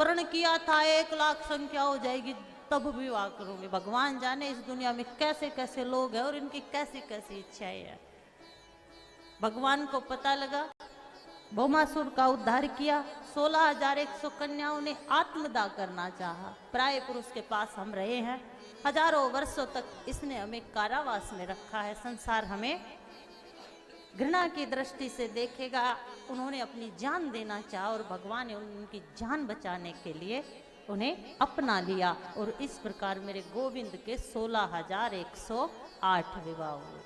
प्रण किया था 1,00,000 संख्या हो जाएगी तब विवाह करूंगी। भगवान जाने इस दुनिया में कैसे कैसे लोग हैं और इनकी कैसी कैसी इच्छाएं हैं। भगवान को पता लगा, भौमासुर का उद्धार किया। 16,100 कन्याओं ने आत्मदाह करना चाहा। प्राय पुरुष के पास हम रहे हैं, हजारों वर्षों तक इसने हमें कारावास में रखा है। संसार हमें घृणा की दृष्टि से देखेगा। उन्होंने अपनी जान देना चाहा और भगवान ने उनकी जान बचाने के लिए उन्हें अपना लिया। और इस प्रकार मेरे गोविंद के 16,108 विवाह हुए।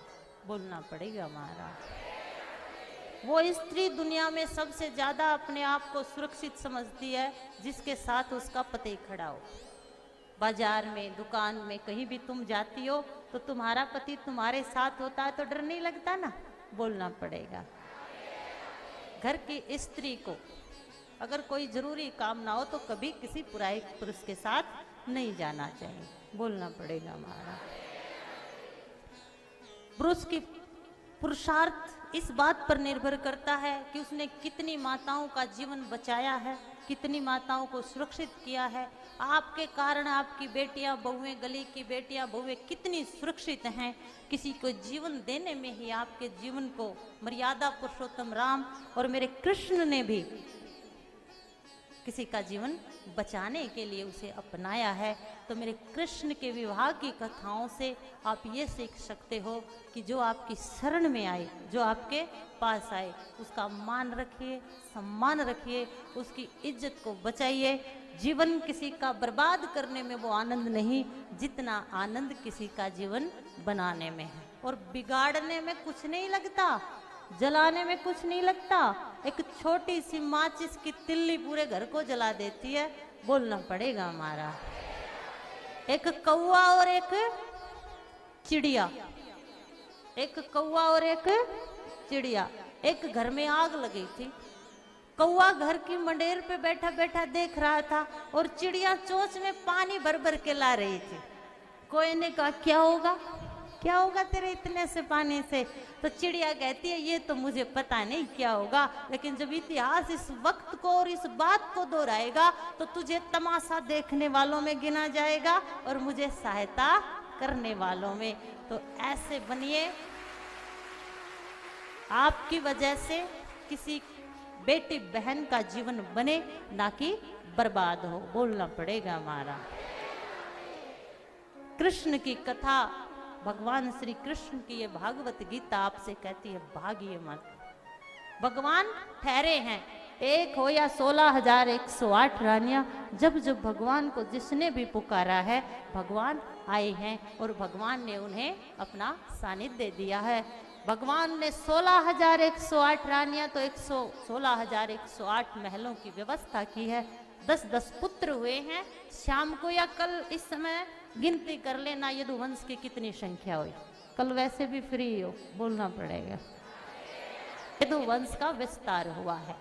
बोलना पड़ेगा महाराज। वो स्त्री दुनिया में सबसे ज्यादा अपने आप को सुरक्षित समझती है जिसके साथ उसका पति खड़ा हो। बाजार में, दुकान में, कहीं भी तुम जाती हो तो तुम्हारा पति तुम्हारे साथ होता है तो डर नहीं लगता ना। बोलना पड़ेगा। घर की स्त्री को अगर कोई जरूरी काम ना हो तो कभी किसी पुरुष के साथ नहीं जाना चाहिए। बोलना पड़ेगा हमारा। पुरुष की पुरुषार्थ इस बात पर निर्भर करता है कि उसने कितनी माताओं का जीवन बचाया है, कितनी माताओं को सुरक्षित किया है। आपके कारण आपकी बेटियां बहुएं, गली की बेटियां बहुएं कितनी सुरक्षित हैं। किसी को जीवन देने में ही आपके जीवन को मर्यादा पुरुषोत्तम राम और मेरे कृष्ण ने भी किसी का जीवन बचाने के लिए उसे अपनाया है। तो मेरे कृष्ण के विवाह की कथाओं से आप ये सीख सकते हो कि जो आपकी शरण में आए, जो आपके पास आए, उसका मान रखिए, सम्मान रखिए, उसकी इज्जत को बचाइए। जीवन किसी का बर्बाद करने में वो आनंद नहीं जितना आनंद किसी का जीवन बनाने में है। और बिगाड़ने में कुछ नहीं लगता, जलाने में कुछ नहीं लगता। एक छोटी सी माचिस की तिल्ली पूरे घर को जला देती है। बोलना पड़ेगा हमारा। एक कौवा और एक चिड़िया, एक कौवा और एक चिड़िया, एक घर में आग लगी थी। कौवा घर की मंडेर पे बैठा बैठा देख रहा था और चिड़िया चोंच में पानी भर भर के ला रही थी। कोई ने कहा क्या होगा, क्या होगा तेरे इतने से पानी से? तो चिड़िया कहती है ये तो मुझे पता नहीं क्या होगा, लेकिन जब इतिहास इस वक्त को और इस बात को दोहराएगा तो तुझे तमाशा देखने वालों में गिना जाएगा और मुझे सहायता करने वालों में। तो ऐसे बनिए, आपकी वजह से किसी बेटी बहन का जीवन बने, ना कि बर्बाद हो। बोलना पड़ेगा हमारा। कृष्ण की कथा, भगवान श्री कृष्ण की ये भागवत गीता आपसे कहती है भागिए मत। भगवान ठहरे हैं, एक हो या 16,108 रानियां, जब जब भगवान को जिसने भी पुकारा है भगवान आए हैं और भगवान ने उन्हें अपना सानिध्य दिया है। भगवान ने 16,108 रानियां तो 16,108 महलों की व्यवस्था की है। 10-10 पुत्र हुए हैं। शाम को या कल इस समय गिनती कर लेना यदुवंश की कितनी संख्या हुई। कल वैसे भी फ्री हो, बोलना पड़ेगा। यदुवंश का विस्तार हुआ है।